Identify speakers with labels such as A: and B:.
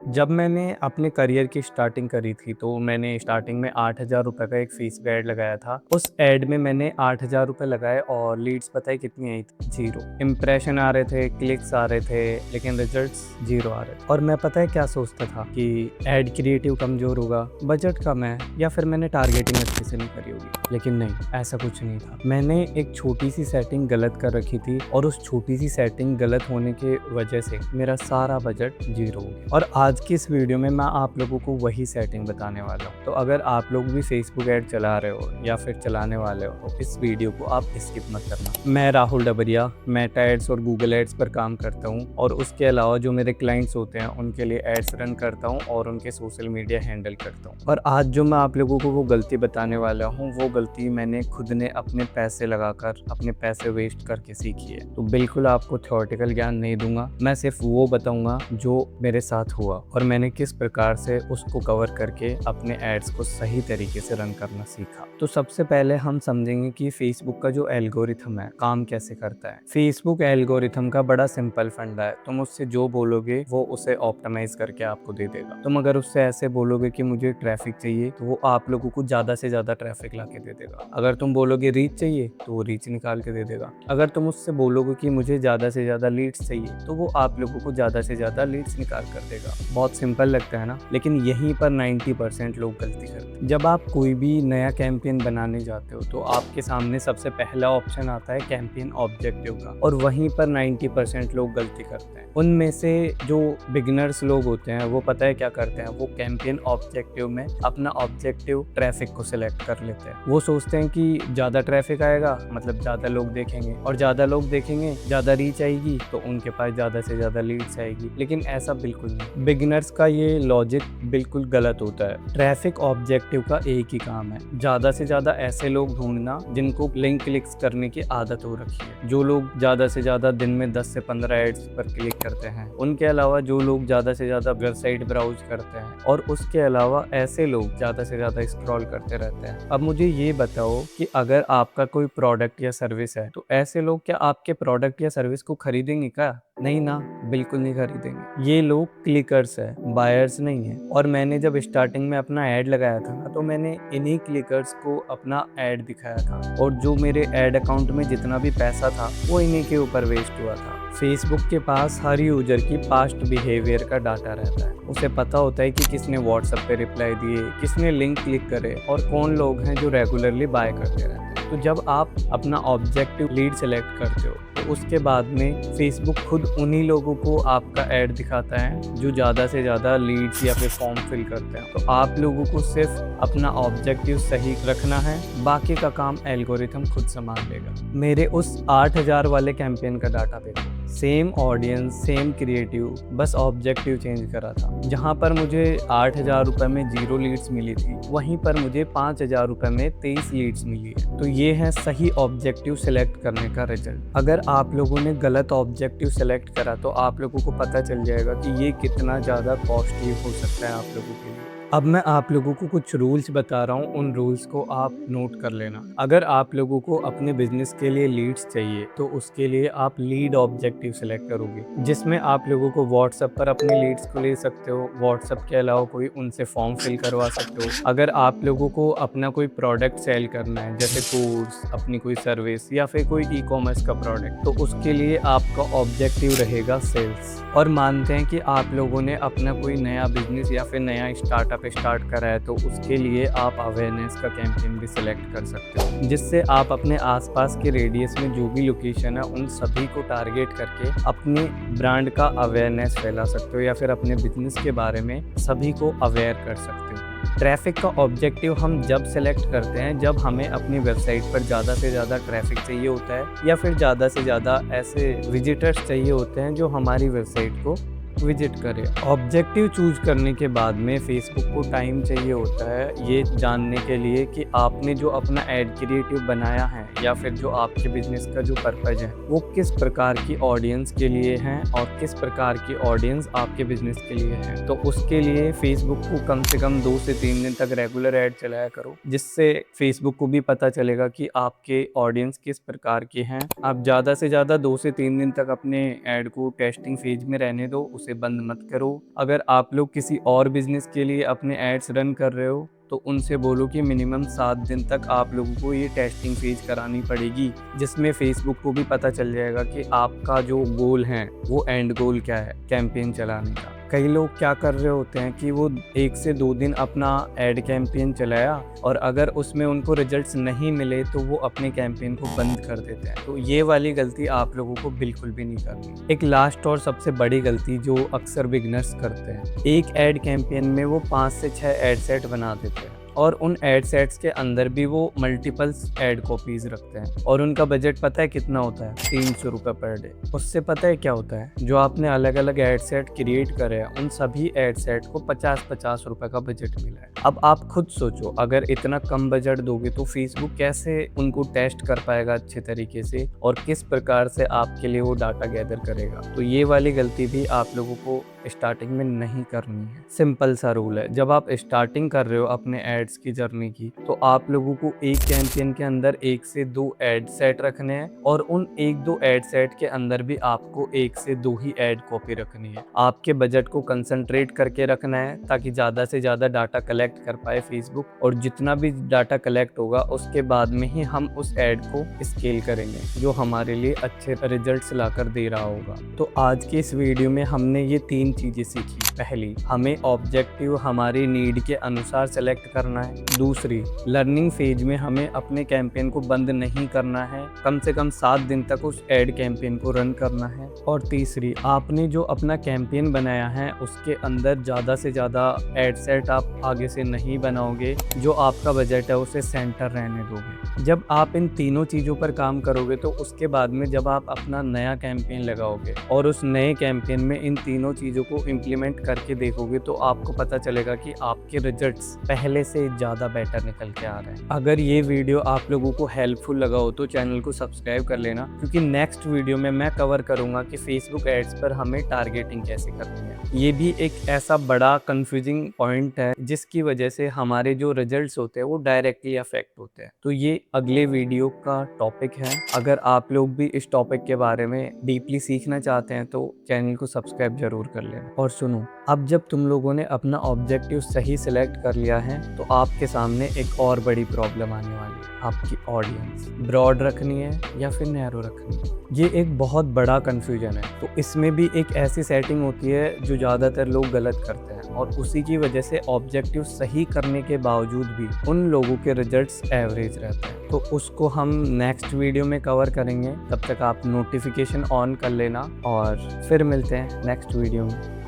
A: जब मैंने अपने करियर की स्टार्टिंग करी थी तो मैंने स्टार्टिंग में 8,000 रुपये का एक फेसबुक ऐड लगाया था। उस ऐड में मैंने 8,000 रुपये लगाए और लीड्स पता है कितनी आई थी? 0। इम्प्रेशन आ रहे थे, क्लिक्स आ रहे थे, लेकिन रिजल्ट्स 0 आ रहे थे। और मैं पता है क्या सोचता था कि ऐड क्रिएटिव कमज़ोर होगा, बजट कम है या फिर मैंने टारगेटिंग अच्छे से नहीं करी होगी। लेकिन नहीं, ऐसा कुछ नहीं था। मैंने एक छोटी सी सेटिंग गलत कर रखी थी और उस छोटी सी सेटिंग गलत होने की वजह से मेरा सारा बजट 0 हो गया। और आज की इस वीडियो में मैं आप लोगों को वही सेटिंग बताने वाला हूँ। तो अगर आप लोग भी फेसबुक ऐड चला रहे हो या फिर चलाने वाले हो तो इस वीडियो को आप स्किप मत करना। मैं राहुल डबरिया मेटा एड्स और गूगल एड्स पर काम करता हूँ और उसके अलावा जो मेरे क्लाइंट्स होते हैं उनके लिए एड्स रन करता हूँ और उनके सोशल मीडिया हैंडल करता हूँ। और आज जो मैं आप लोगों को वो गलती बताने वाला हूँ वो गलती मैंने खुद ने अपने पैसे लगाकर अपने पैसे वेस्ट करके सीखी है। तो बिल्कुल आपको थ्योरेटिकल ज्ञान नहीं दूंगा, मैं सिर्फ वो बताऊंगा जो मेरे साथ हुआ और मैंने किस प्रकार से उसको कवर करके अपने एड्स को सही तरीके से रन करना सीखा। तो सबसे पहले हम समझेंगे कि फेसबुक का जो एल्गोरिथम है काम कैसे करता है। फेसबुक एल्गोरिथम का बड़ा सिंपल फंडा है, तुम उससे जो बोलोगे वो उसे ऑप्टिमाइज करके आपको दे देगा। तुम अगर उससे ऐसे बोलोगे कि मुझे ट्रैफिक चाहिए तो वो आप लोगों को ज्यादा से ज्यादा ट्रैफिक ला के दे देगा। अगर तुम बोलोगे रीच चाहिए तो वो रीच निकाल के दे देगा। अगर तुम उससे बोलोगे कि मुझे ज्यादा से ज्यादा लीड्स चाहिए तो वो आप लोगों को ज्यादा से ज्यादा लीड्स निकाल कर देगा। बहुत सिंपल लगता है ना, लेकिन यहीं पर 90% लोग गलती करते हैं। जब आप कोई भी नया कैंपेन बनाने जाते हो तो आपके सामने सबसे पहला ऑप्शन आता है कैंपेन ऑब्जेक्टिव का, और वहीं पर 90% लोग गलती करते हैं। उनमें से जो बिगिनर्स लोग होते हैं वो पता है क्या करते हैं, वो कैंपेन ऑब्जेक्टिव में अपना ऑब्जेक्टिव ट्रैफिक को सिलेक्ट कर लेते हैं। वो सोचते हैं कि ज़्यादा ट्रैफिक आएगा मतलब ज़्यादा लोग देखेंगे, और ज़्यादा लोग देखेंगे ज़्यादा रीच आएगी तो उनके पास ज़्यादा से ज़्यादा लीड्स आएगी। लेकिन ऐसा बिल्कुल नहीं, बिगिनर्स का ये लॉजिक बिल्कुल गलत होता है। ट्रैफिक ऑब्जेक्टिव का एक ही काम है, ज़्यादा से ज़्यादा ऐसे लोग ढूंढना जिनको लिंक क्लिक्स करने की आदत हो रखी है, जो लोग ज़्यादा से ज़्यादा दिन में 10 से 15 एड्स पर क्लिक करते हैं। उनके अलावा जो लोग ज़्यादा से ज़्यादा वेबसाइट ब्राउज करते हैं, और उसके अलावा ऐसे लोग ज़्यादा से ज़्यादा स्क्रॉल करते रहते हैं। अब मुझे ये बताओ कि अगर आपका कोई प्रोडक्ट या सर्विस है तो ऐसे लोग क्या आपके प्रोडक्ट या सर्विस को खरीदेंगे क्या? नहीं ना, बिल्कुल नहीं खरीदेंगे। ये लोग क्लिकर्स है, बायर्स नहीं है। और मैंने जब स्टार्टिंग में अपना ऐड लगाया था ना तो मैंने इन्हीं क्लिकर्स को अपना ऐड दिखाया था, और जो मेरे ऐड अकाउंट में जितना भी पैसा था वो इन्हीं के ऊपर वेस्ट हुआ था। फेसबुक के पास हर यूजर की पास्ट बिहेवियर का डाटा रहता है। उसे पता होता है कि किसने व्हाट्सएप पे रिप्लाई दिए, किसने लिंक क्लिक करे और कौन लोग हैं जो रेगुलरली बाय करते रहते हैं। तो जब आप अपना ऑब्जेक्टिव लीड सेलेक्ट करते हो तो उसके बाद में फेसबुक खुद उन्हीं लोगों को आपका ऐड दिखाता है जो ज़्यादा से ज़्यादा लीड्स या फिर फॉर्म फिल करते हैं। तो आप लोगों को सिर्फ अपना ऑब्जेक्टिव सही रखना है, बाकी का काम एल्गोरिथम खुद संभाल लेगा। मेरे उस 8,000 वाले कैंपेन का डाटा देखो, सेम ऑडियंस सेम क्रिएटिव, बस ऑब्जेक्टिव चेंज करा था। जहाँ पर मुझे 8,000 रुपये में 0 लीड्स मिली थी वहीं पर मुझे 5,000 रुपये में 23 लीड्स मिली है। तो ये है सही ऑब्जेक्टिव सिलेक्ट करने का रिजल्ट। अगर आप लोगों ने गलत ऑब्जेक्टिव सेलेक्ट करा तो आप लोगों को पता चल जाएगा कि ये कितना ज़्यादा कॉस्टली हो सकता है आप लोगों के लिए। अब मैं आप लोगों को कुछ रूल्स बता रहा हूँ, उन रूल्स को आप नोट कर लेना। अगर आप लोगों को अपने बिजनेस के लिए लीड्स चाहिए तो उसके लिए आप लीड ऑब्जेक्टिव सेलेक्ट करोगे, जिसमें आप लोगों को व्हाट्सएप पर अपने लीड्स को ले सकते हो। व्हाट्सएप के अलावा कोई उनसे फॉर्म फिल करवा सकते हो। अगर आप लोगों को अपना कोई प्रोडक्ट सेल करना है जैसे कोर्स, अपनी कोई सर्विस या फिर कोई ई कॉमर्स का प्रोडक्ट, तो उसके लिए आपका ऑब्जेक्टिव रहेगा सेल्स। और मानते हैं कि आप लोगों ने अपना कोई नया बिजनेस या फिर नया स्टार्टअप स्टार्ट करा है तो उसके लिए आप अवेयरनेस का कैंपेन भी सिलेक्ट कर सकते हो, जिससे आप अपने आसपास के रेडियस में जो भी लोकेशन है उन सभी को टारगेट करके अपने ब्रांड का अवेयरनेस फैला सकते हो या फिर अपने बिजनेस के बारे में सभी को अवेयर कर सकते हो। ट्रैफिक का ऑब्जेक्टिव हम जब सेलेक्ट करते हैं जब हमें अपनी वेबसाइट पर ज़्यादा से ज़्यादा ट्रैफिक चाहिए होता है या फिर ज़्यादा से ज़्यादा ऐसे विजिटर्स चाहिए होते हैं जो हमारी वेबसाइट को विजिट करें। ऑब्जेक्टिव चूज करने के बाद में फेसबुक को टाइम चाहिए होता है ये जानने के लिए कि आपने जो अपना एड क्रिएटिव बनाया है या फिर जो आपके बिजनेस का जो पर्पज है वो किस प्रकार की ऑडियंस के लिए है और किस प्रकार की ऑडियंस आपके बिजनेस के लिए है। तो उसके लिए फेसबुक को कम से कम 2 से 3 दिन तक रेगुलर ऐड चलाया करो, जिससे फेसबुक को भी पता चलेगा कि आपके ऑडियंस किस प्रकार की हैं। आप ज़्यादा से ज़्यादा 2 से 3 दिन तक अपने ऐड को टेस्टिंग फेज में रहने दो, उसे बंद मत करो। अगर आप लोग किसी और बिजनेस के लिए अपने एड्स रन कर रहे हो तो उनसे बोलो कि मिनिमम 7 दिन तक आप लोगों को ये टेस्टिंग फेज करानी पड़ेगी, जिसमें फेसबुक को भी पता चल जाएगा कि आपका जो गोल है वो एंड गोल क्या है कैंपेन चलाने का। कई लोग क्या कर रहे होते हैं कि वो 1 से 2 दिन अपना एड कैंपेन चलाया और अगर उसमें उनको रिजल्ट्स नहीं मिले तो वो अपने कैंपेन को बंद कर देते हैं। तो ये वाली गलती आप लोगों को बिल्कुल भी नहीं करनी। एक लास्ट और सबसे बड़ी गलती जो अक्सर बिगनर्स करते हैं, एक एड कैंपेन में वो 5 से 6 एड सेट बना देते हैं और उन एड सेट्स के अंदर भी वो मल्टीपल्स एड कॉपीज रखते हैं और उनका बजट पता है कितना होता है? 300 रुपये पर डे। उससे पता है क्या होता है, जो आपने अलग अलग एड सेट क्रिएट करे हैं उन सभी एड सेट को 50-50 रुपये का बजट मिला है। अब आप खुद सोचो, अगर इतना कम बजट दोगे तो फेसबुक कैसे उनको टेस्ट कर पाएगा अच्छे तरीके से और किस प्रकार से आपके लिए वो डाटा गैदर करेगा। तो ये वाली गलती भी आप लोगों को स्टार्टिंग में नहीं करनी है। सिंपल सा रूल है, जब आप स्टार्टिंग कर रहे हो अपने एड्स की जर्नी की तो आप लोगों को एक कैंपेन के अंदर 1 से 2 एड सेट रखने हैं और उन 1-2 एड सेट के अंदर भी आपको 1 से 2 ही एड कॉपी रखनी है। आपके बजट को कंसंट्रेट करके रखना है ताकि ज़्यादा से ज़्यादा डाटा कलेक्ट कर पाए फेसबुक, और जितना भी डाटा कलेक्ट होगा उसके बाद में ही हम उस एड को स्केल करेंगे जो हमारे लिए अच्छे रिजल्ट्स लाकर दे रहा होगा। तो आज के इस वीडियो में हमने ये 3 चीजें सीखी। पहली, हमें ऑब्जेक्टिव हमारी नीड के अनुसार सेलेक्ट करना है। दूसरी, लर्निंग फेज में हमें अपने कैंपेन को बंद नहीं करना है, कम से कम 7 दिन तक उस एड कैंपेन को रन करना है। और तीसरी, आपने जो अपना कैंपेन बनाया है उसके अंदर ज़्यादा से ज़्यादा एड सेट आप आगे से नहीं बनाओगे, जो आपका बजट है उसे सेंटर रहने दोगे। जब आप इन तीनों चीज़ों पर काम करोगे तो उसके बाद में जब आप अपना नया कैंपेन लगाओगे और उस नए कैंपेन में इन तीनों चीज़ों को इम्प्लीमेंट करके देखोगे तो आपको पता चलेगा कि आपके रिजल्ट्स पहले से ज़्यादा बेटर निकल के आ रहे हैं। अगर ये वीडियो आप लोगों को हेल्पफुल लगा हो तो चैनल को सब्सक्राइब कर लेना, क्योंकि नेक्स्ट वीडियो में मैं कवर करूंगा कि फेसबुक एड्स पर हमें टारगेटिंग कैसे करनी है। ये भी एक ऐसा बड़ा कंफ्यूजिंग पॉइंट है जिसकी वजह से हमारे जो रिजल्ट्स होते हैं वो डायरेक्टली अफेक्ट होते हैं। तो ये अगले वीडियो का टॉपिक है। अगर आप लोग भी इस टॉपिक के बारे में डीपली सीखना चाहते हैं तो चैनल को सब्सक्राइब जरूर कर लेना। और सुनो, अब जब तुम लोगों ने अपना ऑब्जेक्टिव सही सिलेक्ट कर लिया है तो आपके सामने एक और बड़ी प्रॉब्लम आने वाली है। आपकी ऑडियंस ब्रॉड रखनी है या फिर नैरो रखनी है, ये एक बहुत बड़ा कंफ्यूजन है। तो इसमें भी एक ऐसी सेटिंग होती है जो ज़्यादातर लोग गलत करते हैं और उसी की वजह से ऑब्जेक्टिव सही करने के बावजूद भी उन लोगों के रिजल्ट्स एवरेज रहते हैं। तो उसको हम नेक्स्ट वीडियो में कवर करेंगे। तब तक आप नोटिफिकेशन ऑन कर लेना और फिर मिलते हैं नेक्स्ट वीडियो में।